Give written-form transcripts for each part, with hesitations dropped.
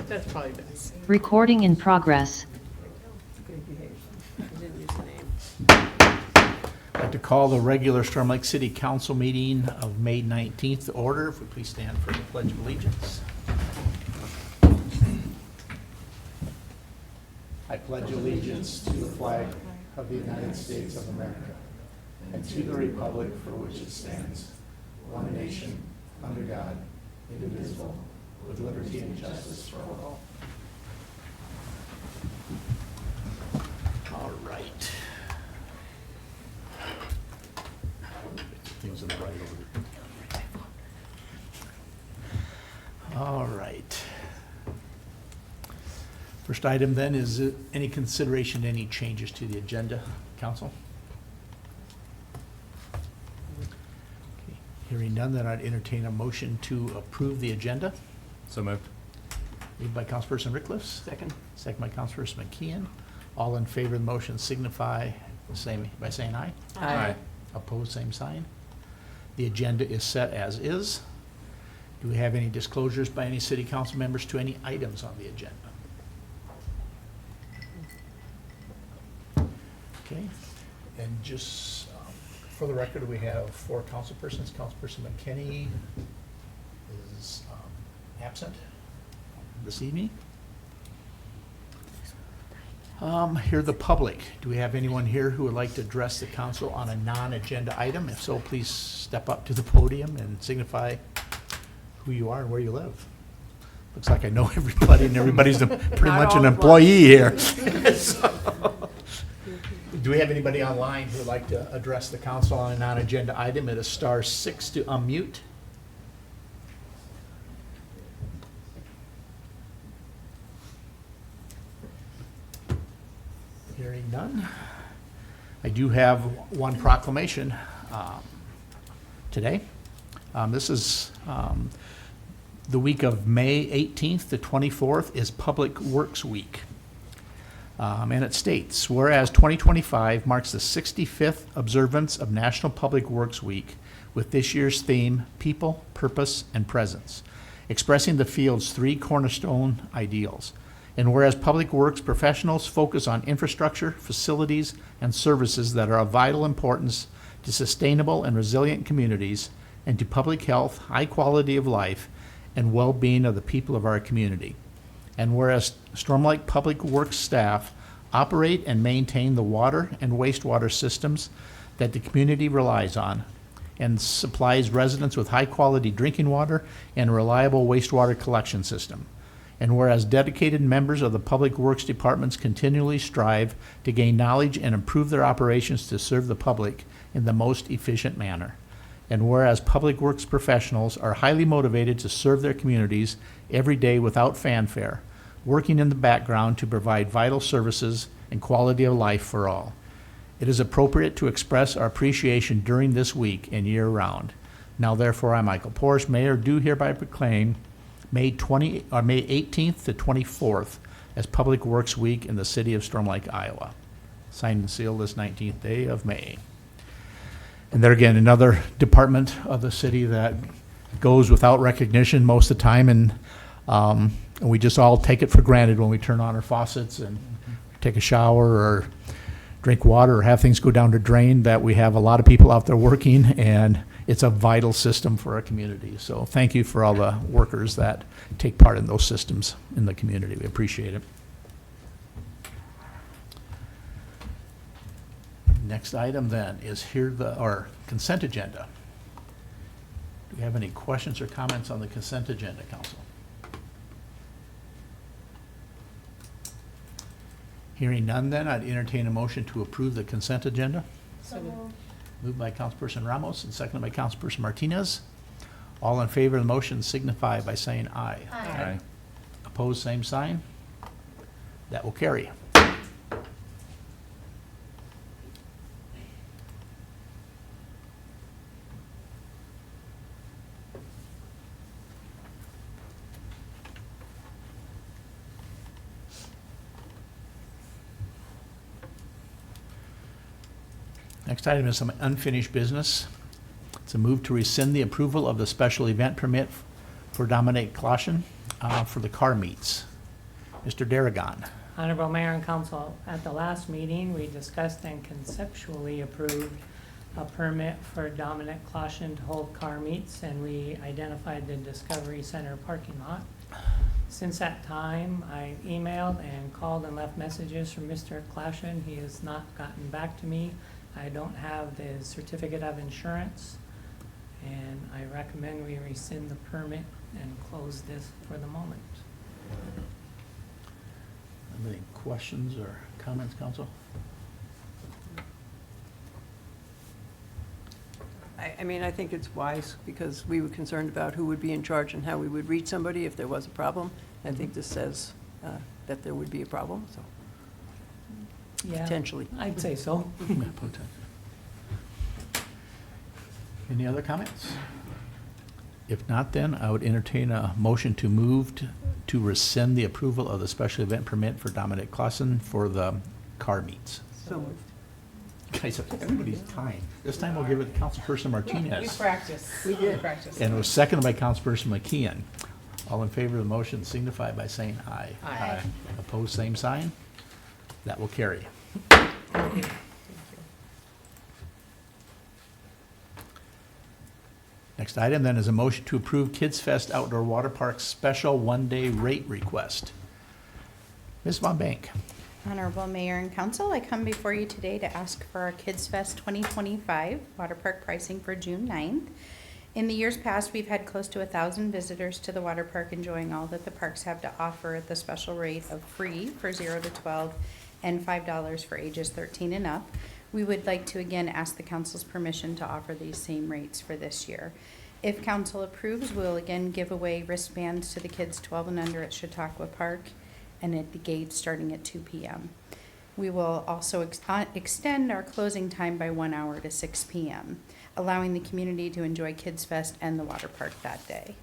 That's probably best. Recording in progress. Good behavior. I didn't use the name. I'd like to call the regular Storm Lake City Council meeting of May 19th to order. If we please stand for the Pledge of Allegiance. I pledge allegiance to the flag of the United States of America and to the republic for which it stands, one nation, under God, indivisible, with liberty and justice for all. All right. Things on the right over there. All right. First item then is any consideration, any changes to the agenda, council? Okay. Hearing none, then I'd entertain a motion to approve the agenda. So moved. Moved by Councilperson Rickliff. Second. Second by Councilperson McKeon. All in favor of the motion signify by saying aye. Aye. Opposed, same sign. The agenda is set as is. Do we have any disclosures by any city council members to any items on the agenda? Okay, and just for the record, we have 4 councilpersons. Councilperson McKinney is absent this evening. Here, the public. Do we have anyone here who would like to address the council on a non-agenda item? If so, please step up to the podium and signify who you are and where you live. Looks like I know everybody, and everybody's pretty Not much all an at employee here. So, do we have anybody online who would like to address the council on a non-agenda item? It is *6 to unmute. Hearing none. I do have one proclamation today. This is the week of May 18th to 24th is Public Works Week. And it states, whereas 2025 marks the 65th observance of National Public Works Week with this year's theme, People, Purpose, and Presence, expressing the field's 3 cornerstone ideals. And whereas public works professionals focus on infrastructure, facilities, and services that are of vital importance to sustainable and resilient communities and to public health, high quality of life, and well-being of the people of our community. And whereas Storm Lake Public Works staff operate and maintain the water and wastewater systems that the community relies on and supplies residents with high-quality drinking water and a reliable wastewater collection system. And whereas dedicated members of the Public Works departments continually strive to gain knowledge and improve their operations to serve the public in the most efficient manner. And whereas Public Works professionals are highly motivated to serve their communities every day without fanfare, working in the background to provide vital services and quality of life for all. It is appropriate to express our appreciation during this week and year-round. Now therefore, I, Michael Porsche, Mayor, do hereby proclaim May 18th to 24th as Public Works Week in the city of Storm Lake, Iowa. Signed and sealed this 19th day of May. And there again, another department of the city that goes without recognition most of the time, and we just all take it for granted when we turn on our faucets and take a shower or drink water or have things go down the drain, that we have a lot of people out there working, and it's a vital system for our community. So thank you for all the workers that take part in those systems in the community. We appreciate it. Next item then is our consent agenda. Do we have any questions or comments on the consent agenda, council? Hearing none then, I'd entertain a motion to approve the consent agenda. So moved. Moved by Councilperson Ramos and seconded by Councilperson Martinez. All in favor of the motion signify by saying aye. Aye. Opposed, same sign. That will carry. Next item is some unfinished business. It's a move to rescind the approval of the special event permit for Dominic Klaschen for the car meets. Mr. Darragon. Honorable Mayor and Council, at the last meeting, we discussed and conceptually approved a permit for Dominic Klaschen to hold car meets, and we identified the Discovery Center parking lot. Since that time, I emailed and called and left messages from Mr. Klaschen. He has not gotten back to me. I don't have the certificate of insurance, and I recommend we rescind the permit and close this for the moment. Any questions or comments, council? I mean, I think it's wise because we were concerned about who would be in charge and how we would reach somebody if there was a problem. I think this says that there would be a problem, so Yeah, potentially. I'd say so. Any other comments? If not, then I would entertain a motion to move to rescind the approval of the special event permit for Dominic Klassen for the car meets. So moved. Guys, everybody's time. This time we'll give it to Councilperson We Martinez. practice. We did practice. And it was seconded by Councilperson McKeon. All in favor of the motion signify by saying aye. Aye. Opposed, same sign. That will carry. Next item then is a motion to approve Kids Fest Outdoor Water Park special one-day rate request. Ms. Von Bank. Honorable Mayor and Council, I come before you today to ask for our Kids Fest 2025 water park pricing for June 9th. In the years past, we've had close to 1,000 visitors to the water park enjoying all that the parks have to offer at the special rate of free for 0 to 12 and $5 for ages 13 and up. We would like to again ask the council's permission to offer these same rates for this year. If council approves, we'll again give away wristbands to the kids 12 and under at Chautauqua Park and at the gate starting at 2 p.m. We will also extend our closing time by 1 hour to 6 p.m., allowing the community to enjoy Kids Fest and the water park that day.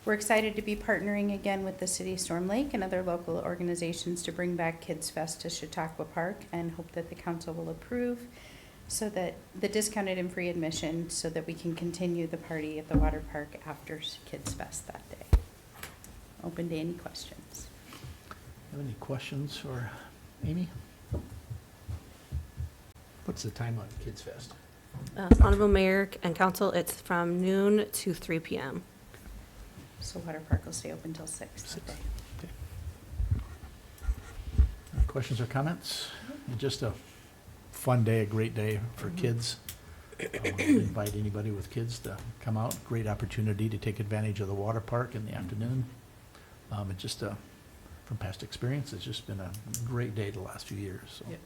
We're excited to be partnering again with the City of Storm Lake and other local organizations to bring back Kids Fest to Chautauqua Park, and hope that the council will approve so that the discounted and free admission so that we can continue the party at the water park after Kids Fest that day. Open to any questions. Have any questions for Amy? What's the time on Kids Fest? Honorable Mayor and Council, it's from noon to 3 p.m. So water park will stay open till 6 that day. Questions or comments? Just a fun day, a great day for kids. Invite anybody with kids to come out. Great opportunity to take advantage of the water park in the afternoon. It's just from past experience, it's just been a great day the last few years. So. Yep.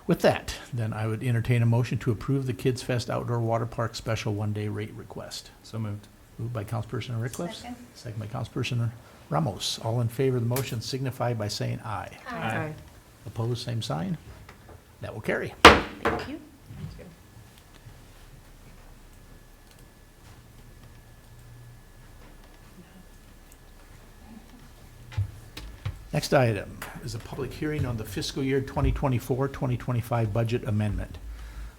With that, then I would entertain a motion to approve the Kids Fest Outdoor Water Park special one-day rate request. So moved. Moved by Councilperson Rickliff. Second. Second by Councilperson Ramos. All in favor of the motion signify by saying aye. Aye. Opposed, same sign. That will carry. Thank you. Next item is a public hearing on the fiscal year 2024-2025 budget amendment.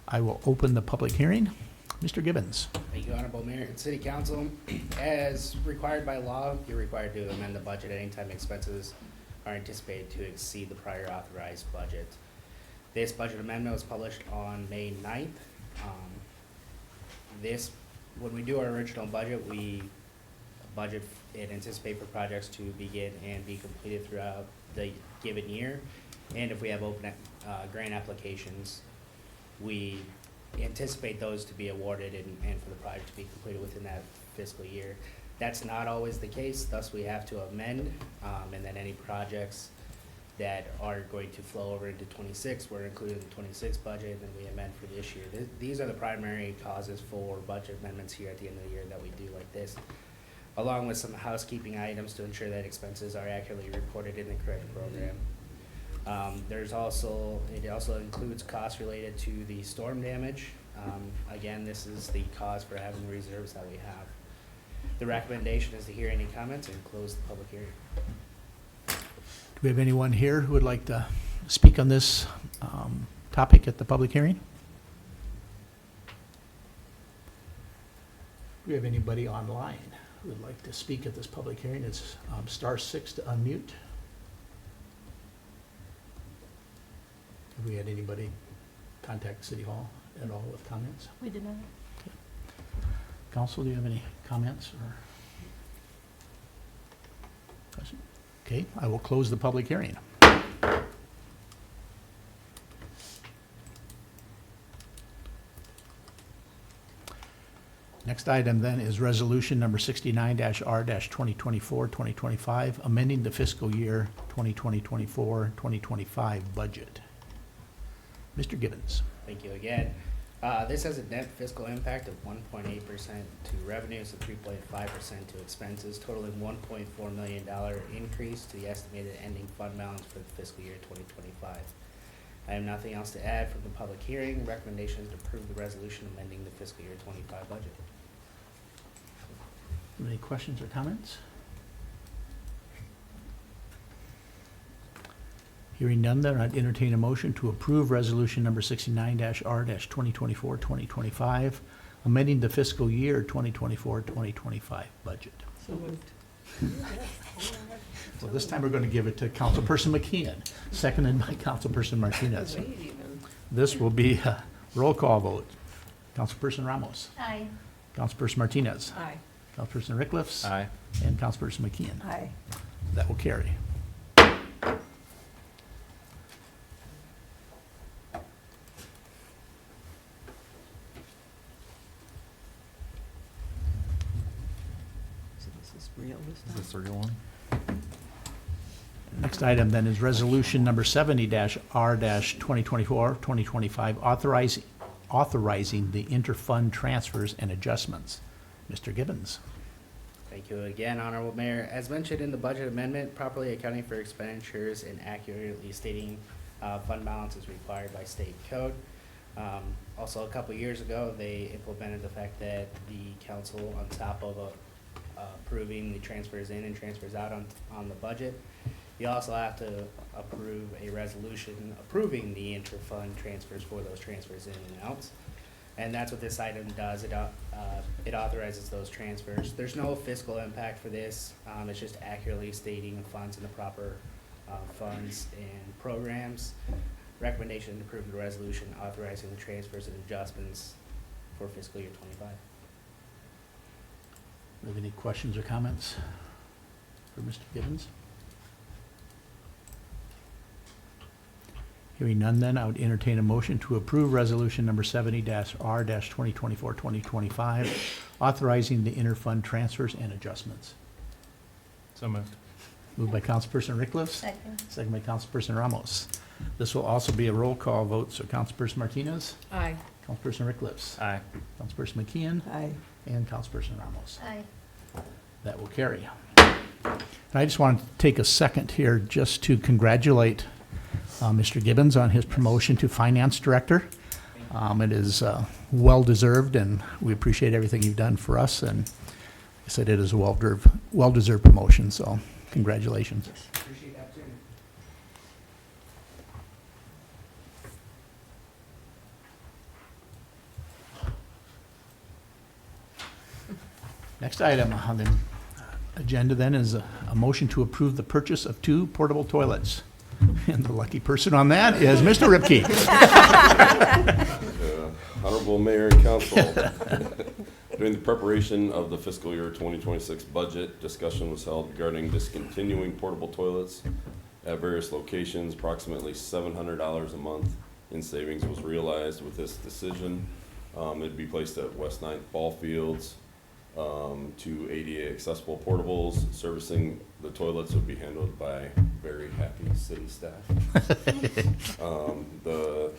I will open the public hearing. Mr. Gibbons. Thank you, Honorable Mayor and City Council. As required by law, you're required to amend the budget anytime expenses are anticipated to exceed the prior authorized budget. This budget amendment was published on May 9th. When we do our original budget, we budget and anticipate for projects to begin and be completed throughout the given year. And if we have open grant applications, we anticipate those to be awarded and for the project to be completed within that fiscal year. That's not always the case, thus we have to amend, and then any projects that are going to flow over into 26, we're including the 26 budget, and then we amend for this year. These are the primary causes for budget amendments here at the end of the year that we do like this, along with some housekeeping items to ensure that expenses are accurately reported in the correct program. It also includes costs related to the storm damage. Again, this is the cause for having the reserves that we have. The recommendation is to hear any comments and close the public hearing. Do we have anyone here who would like to speak on this topic at the public hearing? Do we have anybody online who would like to speak at this public hearing, it's *6 to unmute. Have we had anybody contact City Hall at all with comments? We did not. Council, do you have any comments or questions? Okay, I will close the public hearing. Next item then is resolution number 69-R-2024-2025, amending the fiscal year 2020-24-2025 budget. Mr. Gibbons. Thank you again. This has a net fiscal impact of 1.8% to revenues and 3.5% to expenses, totaling $1.4 million increase to the estimated ending fund balance for the fiscal year 2025. I have nothing else to add from the public hearing. Recommendation is to approve the resolution amending the fiscal year 25 budget. Any questions or comments? Hearing none, then I'd entertain a motion to approve resolution number 69-R-2024-2025, amending the fiscal year 2024-2025 budget. So moved. So this time we're going to give it to Councilperson McKeon, seconded by Councilperson Martinez. Wait even. This will be a roll call vote. Councilperson Ramos. Aye. Councilperson Martinez. Aye. Councilperson Rickliffs. Aye. And Councilperson McKeon. Aye. That will carry. So this is real this Is time? this the real one? Next item then is resolution number 70-R-2024-2025, authorizing the interfund transfers and adjustments. Mr. Gibbons. Thank you again, Honorable Mayor. As mentioned in the budget amendment, properly accounting for expenditures and accurately stating fund balance is required by state code. Also, a couple years ago, they implemented the fact that the council, on top of approving the transfers in and transfers out on the budget, you also have to approve a resolution approving the interfund transfers for those transfers in and outs. And that's what this item does. It authorizes those transfers. There's no fiscal impact for this. It's just accurately stating funds in the proper funds and programs. Recommendation to approve the resolution authorizing the transfers and adjustments for fiscal year 25. Do you have any questions or comments for Mr. Gibbons? Hearing none, then I would entertain a motion to approve resolution number 70-R-2024-2025, authorizing the interfund transfers and adjustments. So moved. Moved by Councilperson Rickliff. Second by Councilperson Ramos. This will also be a roll call vote, so Councilperson Martinez, Aye. Councilperson Rickliff, Aye. Councilperson McKeon, Aye. and Councilperson Ramos. Aye. That will carry. And I just wanted to take a second here just to congratulate Mr. Gibbons on his promotion to Finance Director. It is well-deserved, and we appreciate everything you've done for us, and I said it is a well-deserved promotion, so congratulations. Appreciate the opportunity. Next item on the agenda then is a motion to approve the purchase of 2 portable toilets. And the lucky person on that is Mr. Ripke. Honorable Mayor and Council, during the preparation of the fiscal year 2026 budget, discussion was held regarding discontinuing portable toilets at various locations. Approximately $700 a month in savings was realized with this decision. It'd be placed at West 9th ball fields. 2 ADA accessible portables. Servicing the toilets would be handled by very happy city staff. The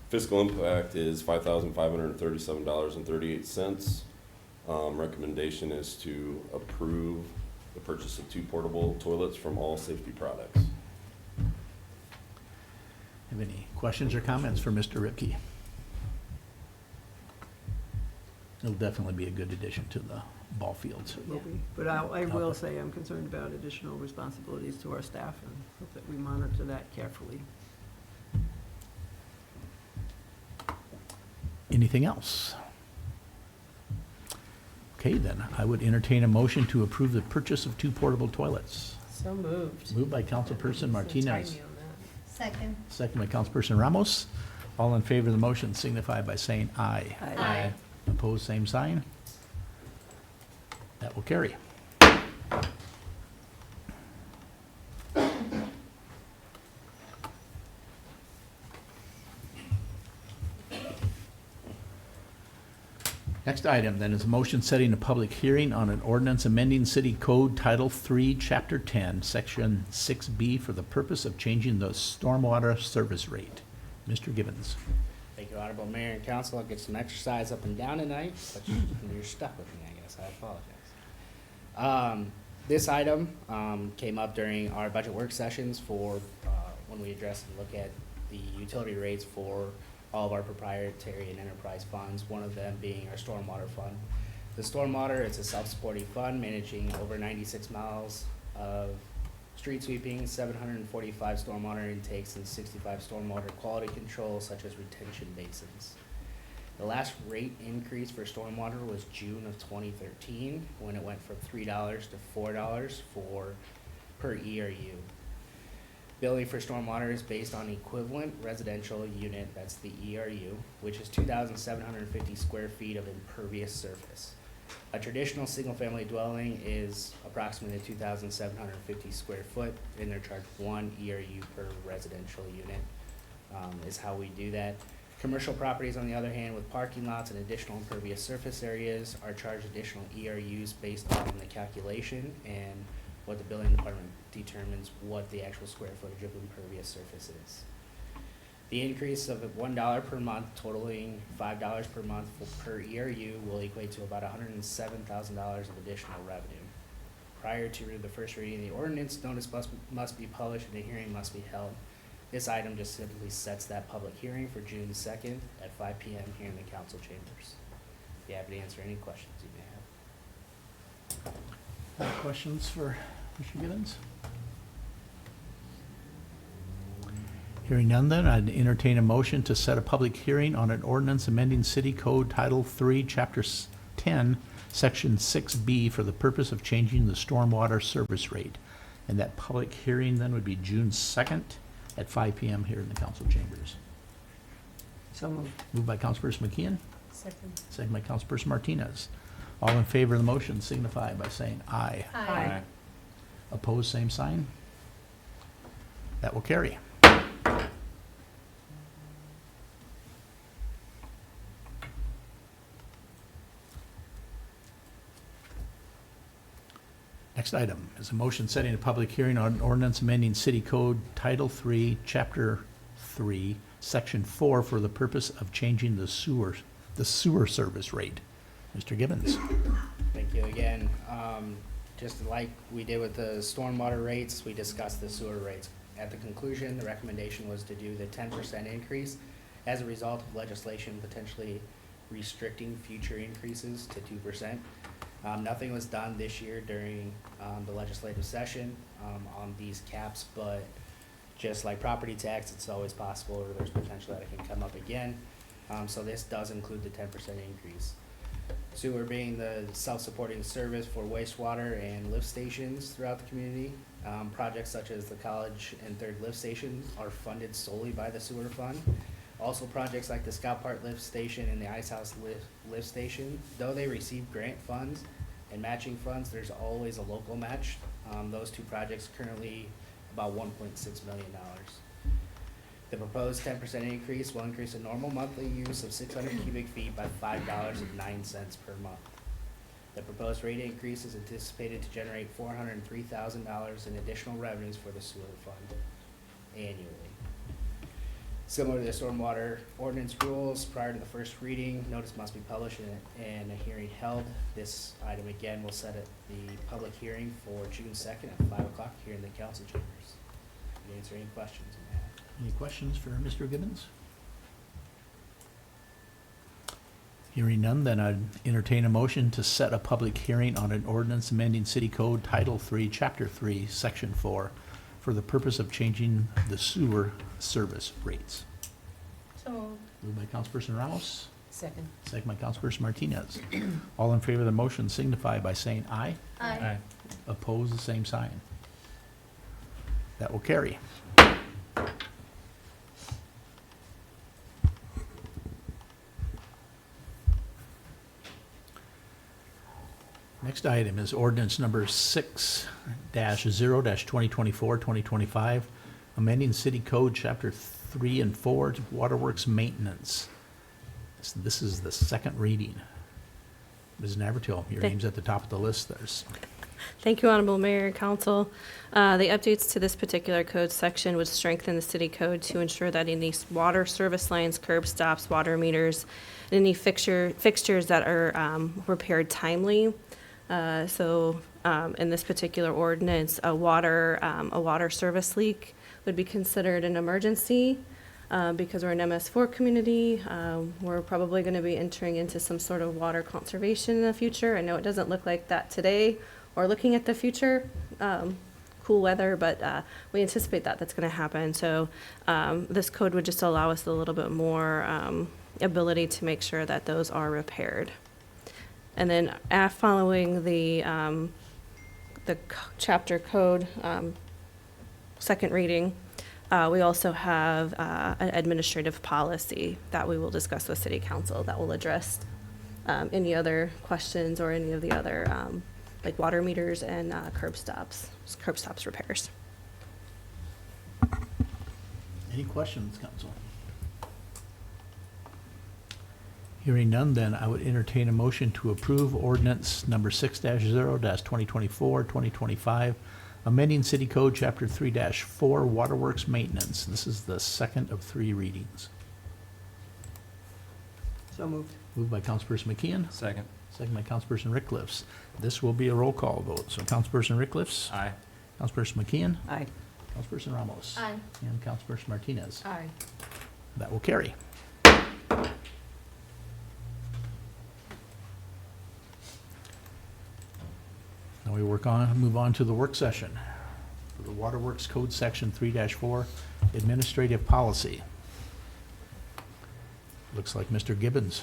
fiscal impact is $5,537.38. Recommendation is to approve the purchase of 2 portable toilets from All Safety Products. Have any questions or comments for Mr. Ripke? It'll definitely be a good addition to the ball fields. It will be. But I will say I'm concerned about additional responsibilities to our staff and hope that we monitor that carefully. Anything else? Okay, then, I would entertain a motion to approve the purchase of 2 portable toilets. So moved. Moved by Councilperson Martinez, Timing on that. Second. second by Councilperson Ramos. All in favor of the motion signify by saying aye. Aye. Opposed, same sign. That will carry. Next item then is a motion setting a public hearing on an ordinance amending City Code Title 3, Chapter 10, Section 6B for the purpose of changing the stormwater service rate. Mr. Gibbons. Thank you, Honorable Mayor and Council. I'll get some exercise up and down tonight, but you're stuck with me, I guess. I apologize. This item came up during our budget work sessions for when we addressed and look at the utility rates for all of our proprietary and enterprise funds, one of them being our stormwater fund. The stormwater, it's a self-supporting fund managing over 96 miles of street sweeping, 745 stormwater intakes, and 65 stormwater quality controls such as retention basins. The last rate increase for stormwater was June of 2013, when it went from $3 to $4 per ERU. Billing for stormwater is based on equivalent residential unit, that's the ERU, which is 2,750 square feet of impervious surface. A traditional single-family dwelling is approximately 2,750 square foot, and they're charged 1 ERU per residential unit, is how we do that. Commercial properties, on the other hand, with parking lots and additional impervious surface areas are charged additional ERUs based on the calculation and what the building department determines what the actual square footage of impervious surface is. The increase of $1 per month totaling $5 per month per ERU will equate to about $107,000 of additional revenue. Prior to the first reading of the ordinance, notice must be published and a hearing must be held. This item just simply sets that public hearing for June 2nd at 5 p.m. here in the council chambers. Be happy to answer any questions you may have. Any questions for Mr. Gibbons? Hearing none then, I'd entertain a motion to set a public hearing on an ordinance amending City Code Title 3, Chapter 10, Section 6B for the purpose of changing the stormwater service rate. And that public hearing then would be June 2nd at 5 p.m. here in the council chambers. So moved. Moved by Councilperson McKeon, Second. second by Councilperson Martinez. All in favor of the motion signify by saying aye. Aye. Opposed, same sign. That will carry. Next item is a motion setting a public hearing on an ordinance amending City Code Title 3, Chapter 3, Section 4 for the purpose of changing the sewer service rate. Mr. Gibbons. Thank you again. Just like we did with the stormwater rates, we discussed the sewer rates. At the conclusion, the recommendation was to do the 10% increase as a result of legislation potentially restricting future increases to 2%. Nothing was done this year during the legislative session on these caps, but just like property tax, it's always possible, or there's potential that it can come up again. So this does include the 10% increase. Sewer being the self-supporting service for wastewater and lift stations throughout the community. Projects such as the College and Third lift station are funded solely by the sewer fund. Also, projects like the Scout Park lift station and the Ice House lift station, though they receive grant funds and matching funds, there's always a local match. Those two projects currently about $1.6 million. The proposed 10% increase will increase the normal monthly use of 600 cubic feet by $5.09 per month. The proposed rate increase is anticipated to generate $403,000 in additional revenues for the sewer fund annually. Similar to the stormwater ordinance rules, prior to the first reading, notice must be published and a hearing held. This item again will set the public hearing for June 2nd at 5 o'clock here in the council chambers. Can answer any questions you may have. Any questions for Mr. Gibbons? Hearing none, then I'd entertain a motion to set a public hearing on an ordinance amending City Code Title 3, Chapter 3, Section 4 for the purpose of changing the sewer service rates. So moved. Moved by Councilperson Ramos, Second. Second by Councilperson Martinez. All in favor of the motion signify by saying aye. Aye. Oppose, the same sign. That will carry. Next item is ordinance number 6-0-2024-2025, amending city code chapter 3 and 4 to waterworks maintenance. This is the second reading. Ms. Navratil, your Thank- name's at the top of the list. There's Thank you, Honorable Mayor and Council. The updates to this particular code section would strengthen the city code to ensure that any water service lines, curb stops, water meters, and any fixtures that are repaired timely. In this particular ordinance, a water service leak would be considered an emergency. Because we're an MS4 community, we're probably going to be entering into some sort of water conservation in the future. I know it doesn't look like that today, or looking at the future, cool weather, but we anticipate that that's going to happen. So this code would just allow us a little bit more ability to make sure that those are repaired. And then following the chapter code second reading, we also have an administrative policy that we will discuss with City Council that will address any other questions or any of the other like water meters and curb stops repairs. any questions, council? Hearing none, then I would entertain a motion to approve ordinance number 6-0-2024-2025, amending city code chapter 3-4 waterworks maintenance. This is the second of 3 readings. So moved. Moved by Councilperson McKeon, Second. second by Councilperson Rickliffs. This will be a roll call vote. So Councilperson Rickliffs, Aye. Councilperson McKeon, Aye. Councilperson Ramos. Aye. And Councilperson Martinez. Aye. That will carry. Now we move on to the work session. For the Waterworks Code Section 3-4, Administrative Policy. Looks like Mr. Gibbons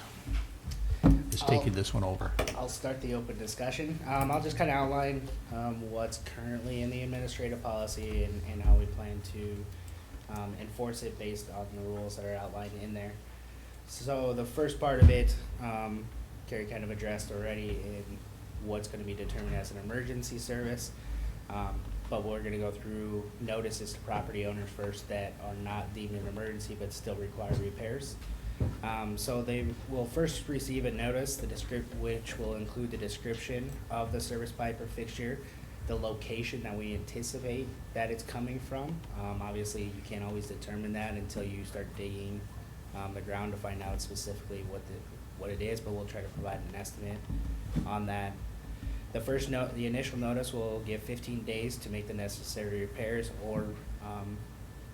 is taking this one over. I'll start the open discussion. I'll just kind of outline what's currently in the administrative policy and how we plan to enforce it based on the rules that are outlined in there. So the first part of it, Carrie kind of addressed already in what's going to be determined as an emergency service. But we're going to go through notices to property owners first that are not deemed an emergency but still require repairs. So they will first receive a notice, which will include the description of the service pipe or fixture, the location that we anticipate that it's coming from. Obviously, you can't always determine that until you start digging the ground to find out specifically what it is, but we'll try to provide an estimate on that. The initial notice will give 15 days to make the necessary repairs or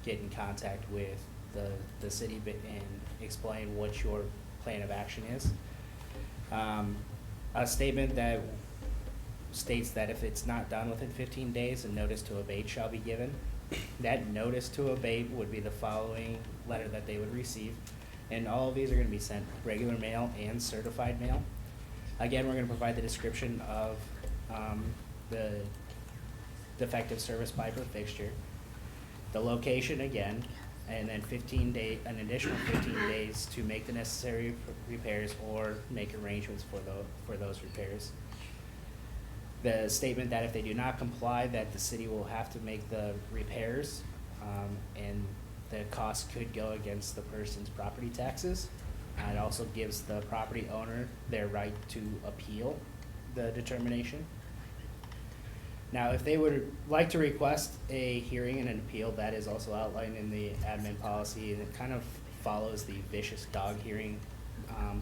get in contact with the city and explain what your plan of action is. A statement that states that if it's not done within 15 days, a notice to abate shall be given. That notice to abate would be the following letter that they would receive. And all of these are going to be sent regular mail and certified mail. Again, we're going to provide the description of the defective service pipe or fixture, the location again, and then an additional 15 days to make the necessary repairs or make arrangements for those repairs. The statement that if they do not comply, that the city will have to make the repairs, and the cost could go against the person's property taxes. It also gives the property owner their right to appeal the determination. Now, if they would like to request a hearing and an appeal, that is also outlined in the admin policy, and it kind of follows the vicious dog hearing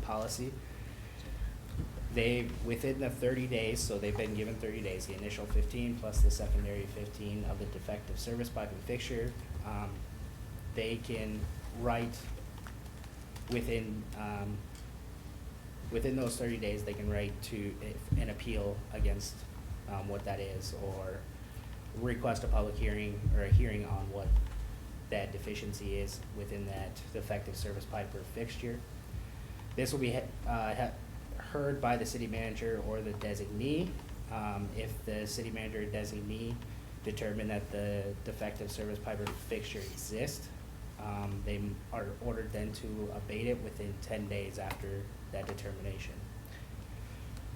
policy. Within the 30 days, so they've been given 30 days, the initial 15 plus the secondary 15 of the defective service pipe and fixture, they can write within those 30 days, they can write to an appeal against what that is, or request a public hearing or a hearing on what that deficiency is within that defective service pipe or fixture. This will be heard by the city manager or the designee. If the city manager or designee determine that the defective service pipe or fixture exists, they are ordered then to abate it within 10 days after that determination.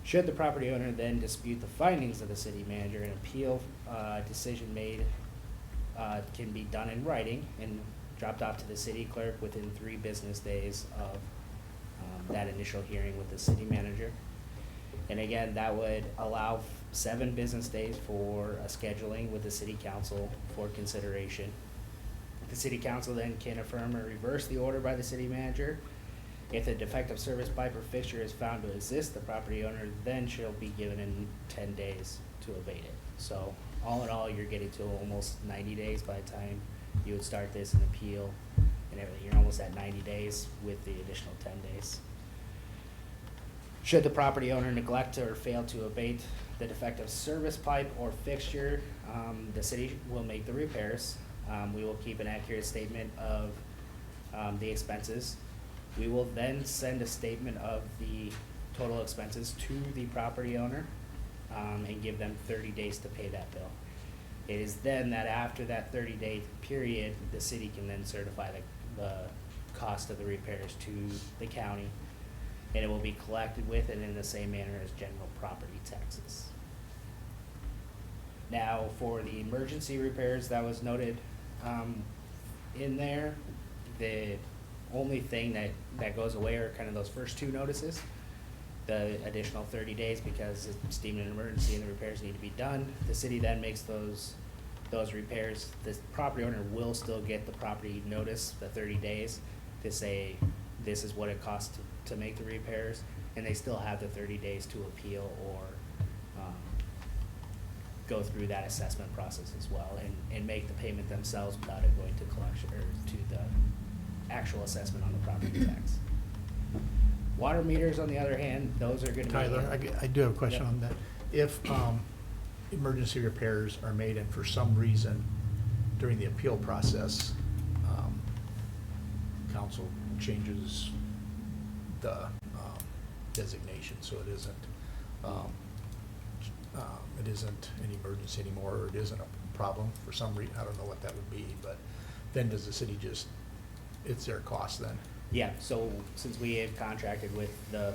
Should the property owner then dispute the findings of the city manager, an appeal decision made can be done in writing and dropped off to the city clerk within 3 business days of that initial hearing with the city manager. And again, that would allow 7 business days for a scheduling with the city council for consideration. The city council then can affirm or reverse the order by the city manager. If the defective service pipe or fixture is found to exist, the property owner then shall be given in 10 days to abate it. So all in all, you're getting to almost 90 days by the time you would start this and appeal and everything. You're almost at 90 days with the additional 10 days. Should the property owner neglect or fail to abate the defective service pipe or fixture, the city will make the repairs. We will keep an accurate statement of the expenses. We will then send a statement of the total expenses to the property owner and give them 30 days to pay that bill. It is then that after that 30-day period, the city can then certify the cost of the repairs to the county, and it will be collected with and in the same manner as general property taxes. Now, for the emergency repairs that was noted in there, the only thing that goes away are kind of those first 2 notices, the additional 30 days because it's deemed an emergency and the repairs need to be done. The city then makes those repairs. The property owner will still get the property notice, the 30 days, to say this is what it costs to make the repairs, and they still have the 30 days to appeal or go through that assessment process as well and make the payment themselves without it going to collection or to the actual assessment on the property tax. Water meters, on the other hand, those are gonna be. Tyler, I do have a question Yep. on that. If emergency repairs are made and for some reason during the appeal process, council changes the designation, so it isn't an emergency anymore, or it isn't a problem for some reason, I don't know what that would be, but then does the city just, it's their cost then? Yeah, so since we have contracted with the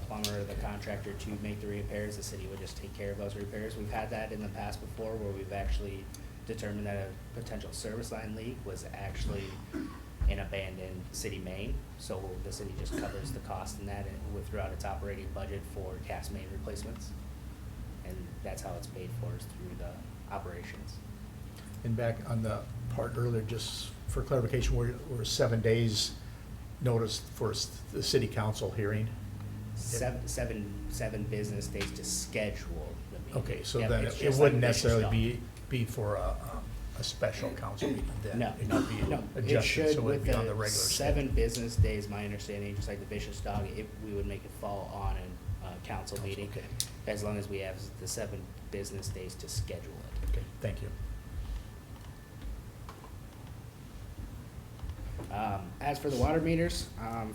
plumber or the contractor to make the repairs, the city would just take care of those repairs. We've had that in the past before where we've actually determined that a potential service line leak was actually an abandoned city main. So the city just covers the cost in that and throughout its operating budget for gas main replacements. And that's how it's paid for, is through the operations. And back on the part earlier, just for clarification, we're 7 days notice for the city council hearing? Seven business days to schedule the meeting. Okay, so Yep, then it's it just wouldn't like Fiscal. necessarily be for a special council meeting then? No, It no, could be no. It adjusted, should, so with it'd be on the the regular 7 schedule. business days, my understanding, just like the vicious dog, we would make it fall on a council meeting. Okay, As long as we have the 7 business days to schedule it. okay, thank you. As for the water meters,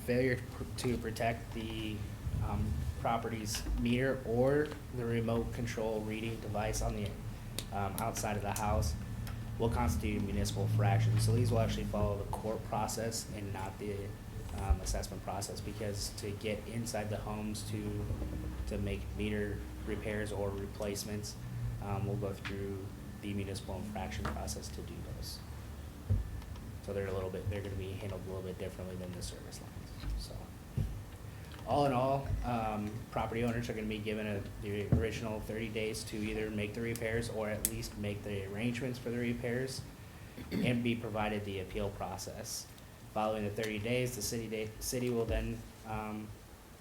failure to protect the property's meter or the remote control reading device on the outside of the house will constitute a municipal infraction. So these will actually follow the court process and not the assessment process, because to get inside the homes to make meter repairs or replacements, we'll go through the municipal infraction process to do those. So they're gonna be handled a little bit differently than the service lines, so. All in all, property owners are gonna be given the original 30 days to either make the repairs or at least make the arrangements for the repairs and be provided the appeal process. Following the 30 days, the city will then,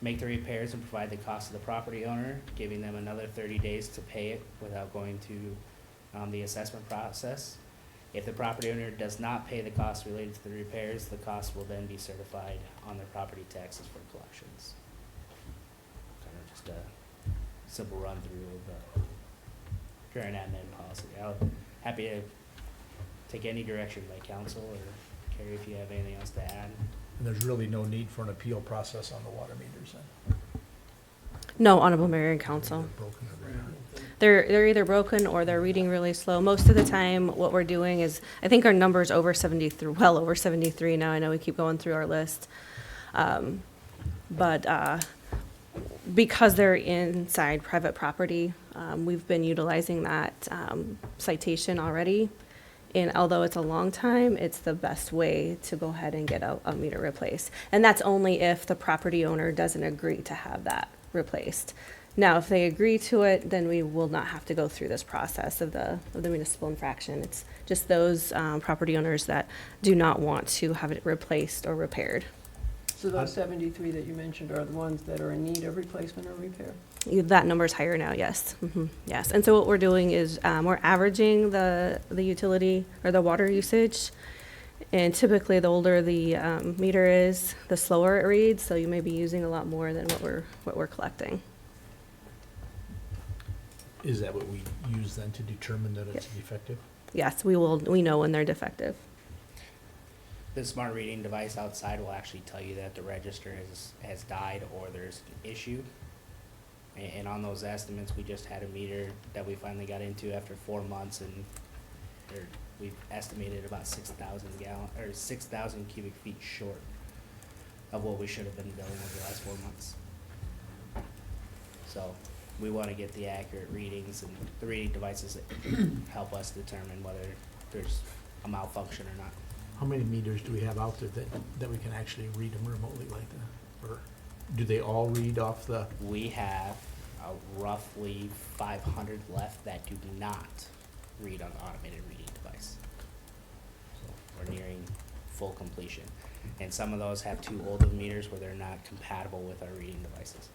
make the repairs and provide the cost of the property owner, giving them another 30 days to pay it without going to, the assessment process. If the property owner does not pay the costs related to the repairs, the cost will then be certified on their property taxes for collections. Kind of just a simple run through of the current admin policy. I'm happy to take any direction by council, or Carrie, if you have anything else to add. And there's really no need for an appeal process on the water meters then? No, Honorable Mayor and Council. They're broken or they're- They're either broken or they're reading really slow. Most of the time, what we're doing is, I think our number's over 73, well over 73 now. I know we keep going through our list. But because they're inside private property, we've been utilizing that citation already. And although it's a long time, it's the best way to go ahead and get a meter replaced. And that's only if the property owner doesn't agree to have that replaced. Now, if they agree to it, then we will not have to go through this process of the municipal infraction. It's just those property owners that do not want to have it replaced or repaired. So those 73 that you mentioned are the ones that are in need of replacement or repair? That number's higher now, yes. Yes. And so what we're doing is we're averaging the utility or the water usage. And typically, the older the meter is, the slower it reads. So you may be using a lot more than what we're collecting. Is that what we use then to determine that it's Yes. defective? Yes, we know when they're defective. The smart reading device outside will actually tell you that the register has died or there's an issue. And on those estimates, we just had a meter that we finally got into after 4 months, and we've estimated about 6,000 gallon, or 6,000 cubic feet short of what we should have been billing over the last 4 months. So we want to get the accurate readings, and the reading devices help us determine whether there's a malfunction or not. How many meters do we have out there that we can actually read them remotely like that? Or do they all read off the? We have roughly 500 left that do not read on the automated reading device. So we're nearing full completion. And some of those have too old of meters where they're not compatible with our reading devices.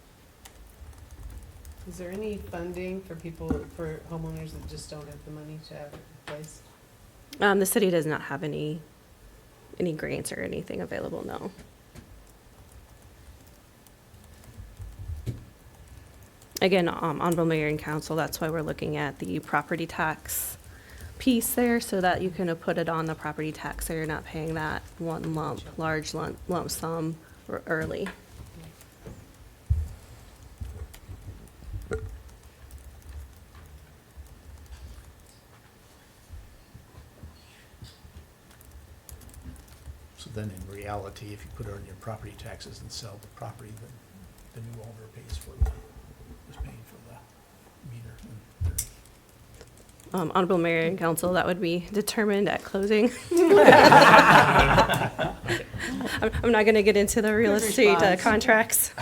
Is there any funding for for homeowners that just don't have the money to have it replaced? The city does not have any grants or anything available, no. Again, Honorable Mayor and Council, that's why we're looking at the property tax piece there, so that you can put it on the property tax, so you're not paying that one large lump sum early. So then in reality, if you put it on your property taxes and sell the property, then the new owner is paying for the meter. Honorable Mayor and Council, that would be determined at closing. I'm not going to get into the real Good estate response. contracts.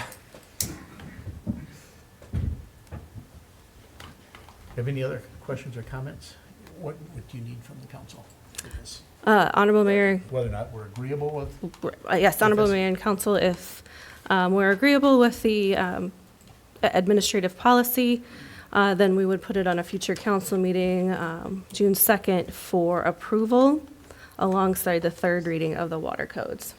Have any other questions or comments? What do you need from the council for this? Honorable Mayor, Whether or not we're agreeable with? yes, Honorable Yes. Mayor and Council, if we're agreeable with the administrative policy, then we would put it on a future council meeting, June 2nd, for approval alongside the third reading of the water codes.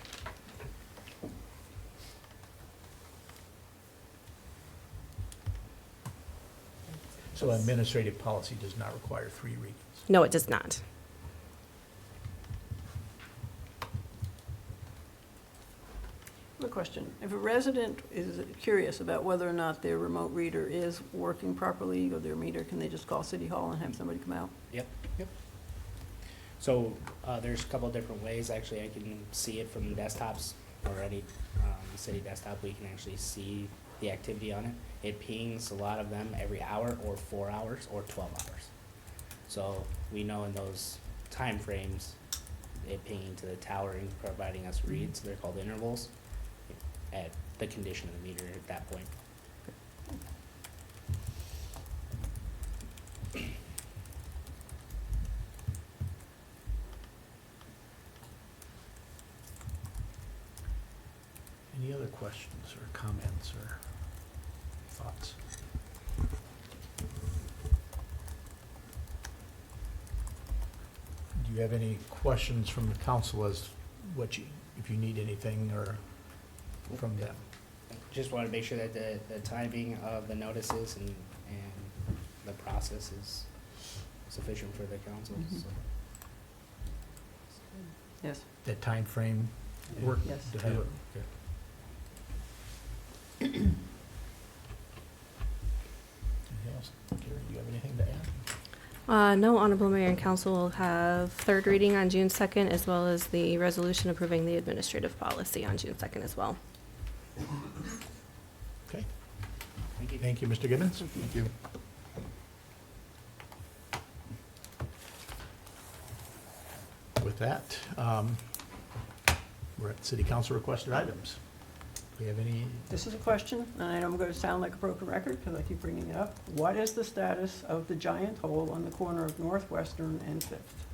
So administrative policy does not require 3 readings. No, it does not. A question. If a resident is curious about whether or not their remote reader is working properly or their meter, can they just call City Hall and have somebody come out? Yep. So there's a couple of different ways. Actually, I can see it from desktops or any city desktop. We can actually see the activity on it. It pings a lot of them every hour or 4 hours or 12 hours. So we know in those time frames, it pinging to the tower and providing us reads. They're called intervals at the condition of the meter at that point. Any other questions or comments or thoughts? Do you have any questions from the council as if you need anything or from them? Just want to make sure that the timing of the notices and the process is sufficient for the council. Mhm. So. Yes. That time frame work Yes. to have it. Anything else? Carrie, do you have anything to add? No, Honorable Mayor and Council will have third reading on June 2nd, as well as the resolution approving the administrative policy on June 2nd as well. Okay. Thank you, Mr. Gibbons. Thank you. With that, we're at city council requested items. Do we have any? This is a question, and I know I'm going to sound like a broken record because I keep bringing it up. What is the status of the giant hole on the corner of Northwestern and Fifth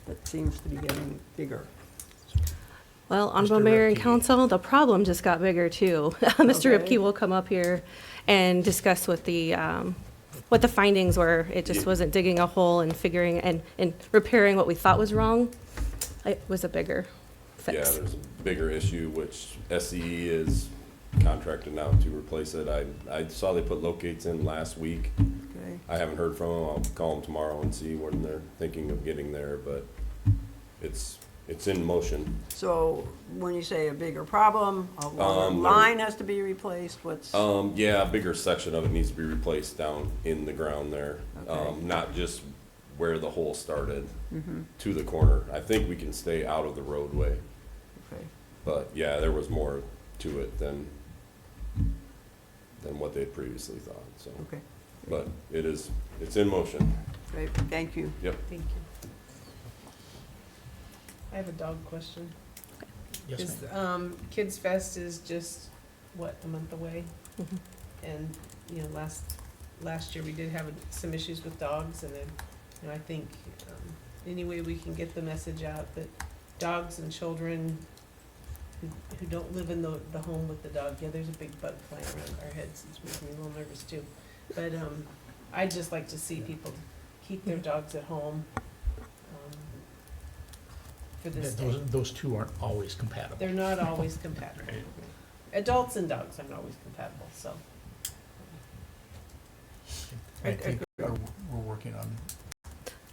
that seems to be getting bigger? Well, Honorable Mr. Mayor and Ripke. Council, the problem just got bigger too. Mr. Okay. Ripke will come up here and discuss what the findings were. It just wasn't digging a hole and figuring and repairing what we thought was wrong. It was a bigger Yeah, fix. there's a bigger issue, which SCE is contracted now to replace it. I saw they put locates in last week. Okay. I haven't heard from them. I'll call them tomorrow and see when they're thinking of getting there, but it's in motion. So when you say a bigger problem, a longer Um, line has to be replaced, what's? Yeah, a bigger section of it needs to be replaced down in the ground there. Okay. Not just where the hole started Mhm. to the corner. I think we can stay out of the roadway, Okay. but yeah, there was more to it than what they had previously thought, so. Okay, But it's in motion. great, thank you. Yep. Thank you. I have a dog question. Yes, Is, ma'am. Kids Fest is just, what, a month away? Mhm. And, you know, last year we did have some issues with dogs, and then, you know, I think, any way we can get the message out that dogs and children who don't live in the home with the dog, yeah, there's a big bug flying around our heads, it's making me a little nervous too. But, I'd just like to see people keep their dogs at home, for this day. Those two aren't always compatible. They're not always compatible. Right. Adults and dogs aren't always compatible, so. I think we're working on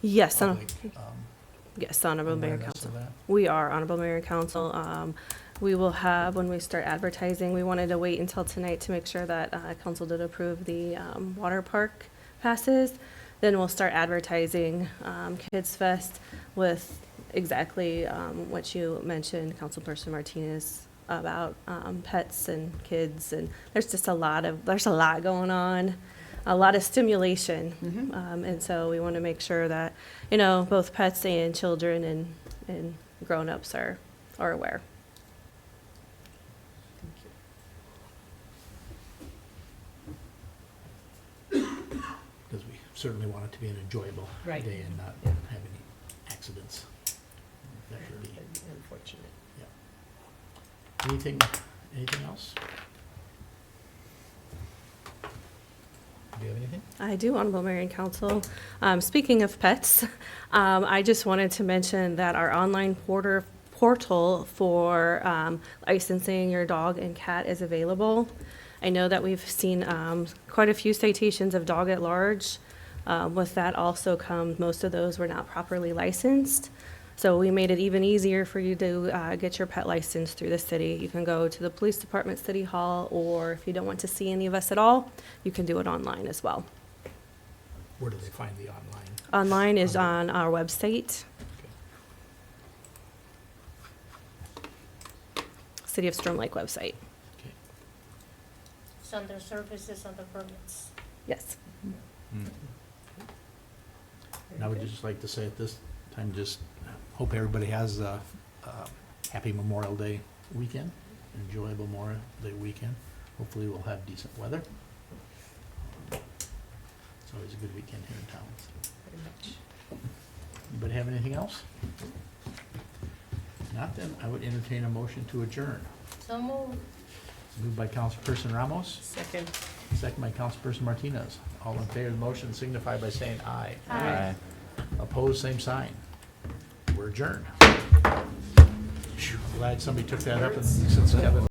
Yes, public, yes, Honorable Mayor and awareness Council. of that. We are, Honorable Mayor and Council. We will have, when we start advertising, we wanted to wait until tonight to make sure that council did approve the Waterpark passes. Then we'll start advertising Kids Fest with exactly what you mentioned, Councilperson Martinez, about pets and kids. And there's just there's a lot going on, a lot of stimulation. Mhm. And so we want to make sure that, you know, both pets and children and grown-ups are aware. Because we certainly want it to be an enjoyable Right. day and not Yeah. have any accidents. That would be, Unfortunate. anything else? Do you have anything? I do, Honorable Mayor and Council. Speaking of pets, I just wanted to mention that our online portal for licensing your dog and cat is available. I know that we've seen quite a few citations of dog at large. With that also comes, most of those were not properly licensed. So we made it even easier for you to get your pet license through the city. You can go to the police department, city hall, or if you don't want to see any of us at all, you can do it online as well. Where do they find the online? Online is on our website, City of Storm Lake website. Okay. It's under services, under permits. Yes. And I would just like to say at this time, just hope everybody has a happy Memorial Day weekend, enjoyable Memorial Day weekend. Hopefully we'll have decent weather. It's always a good weekend here in town. Very much. Anybody have anything else? If not, then I would entertain a motion to adjourn. So moved. Moved by Councilperson Ramos, Second. second by Councilperson Martinez. All in favor of the motion signify by saying aye. Aye. Opposed, same sign. We're adjourned. Phew, glad somebody took that up and since Kevin